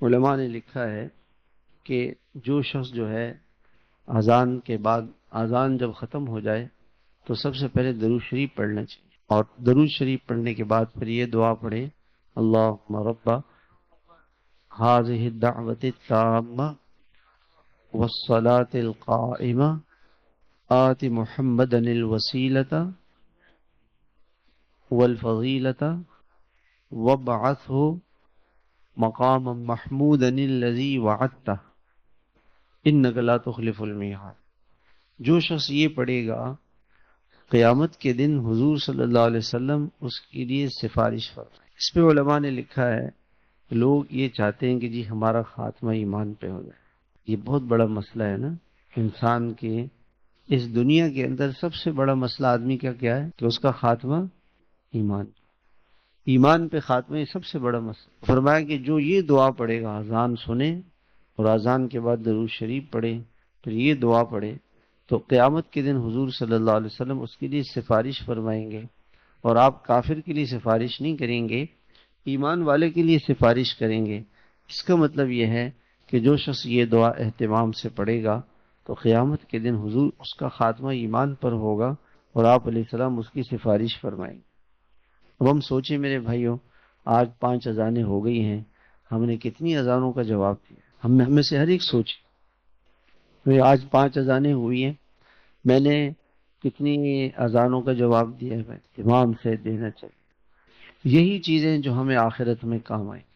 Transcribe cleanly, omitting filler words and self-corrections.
علماء نے لکھا ہے کہ جو شخص جو ہے اذان کے بعد اذان جب ختم ہو جائے تو سب سے پہلے درود شریف پڑھنا چاہیے، اور درود شریف پڑھنے کے بعد پھر یہ دعا پڑھے: اللہم رب هذه الدعوة التامة والصلاة القائمة آت محمدا الوسيلة والفضيلة وابعثه مقاما محمودا الذي وعدته انك لا تخلف الميعاد۔ جو شخص یہ پڑھے گا قیامت کے دن حضور صلی اللہ علیہ وسلم اس کے لیے سفارش فرمائیں۔ اس پہ علماء نے لکھا ہے لوگ یہ چاہتے ہیں کہ جی ہمارا خاتمہ ایمان پہ ہو جائے۔ یہ بہت بڑا مسئلہ ہے نا، انسان کے اس دنیا کے اندر سب سے بڑا مسئلہ آدمی کا کیا ہے کہ اس کا خاتمہ ایمان پہ خاتمہ، یہ سب سے بڑا مسئلہ۔ فرمایا کہ جو یہ دعا پڑھے گا، اذان سنے اور اذان کے بعد درود شریف پڑھے، پھر یہ دعا پڑھے، تو قیامت کے دن حضور صلی اللہ علیہ وسلم اس کے لیے سفارش فرمائیں گے، اور آپ کافر کے لیے سفارش نہیں کریں گے، ایمان والے کے لیے سفارش کریں گے۔ اس کا مطلب یہ ہے کہ جو شخص یہ دعا اہتمام سے پڑھے گا تو قیامت کے دن حضور اس کا خاتمہ ایمان پر ہوگا اور آپ علیہ السلام اس کی سفارش فرمائیں گے۔ اب ہم سوچیں میرے بھائیوں، آج 5 اذانیں ہو گئی ہیں، ہم نے کتنی اذانوں کا جواب دیا؟ ہم میں سے ہر ایک سوچے، آج 5 اذانیں ہوئی ہیں، میں نے کتنی اذانوں کا جواب دیا ہے؟ اہتمام سے دینا چاہیے۔ یہی چیزیں جو ہمیں آخرت میں کام آئیں۔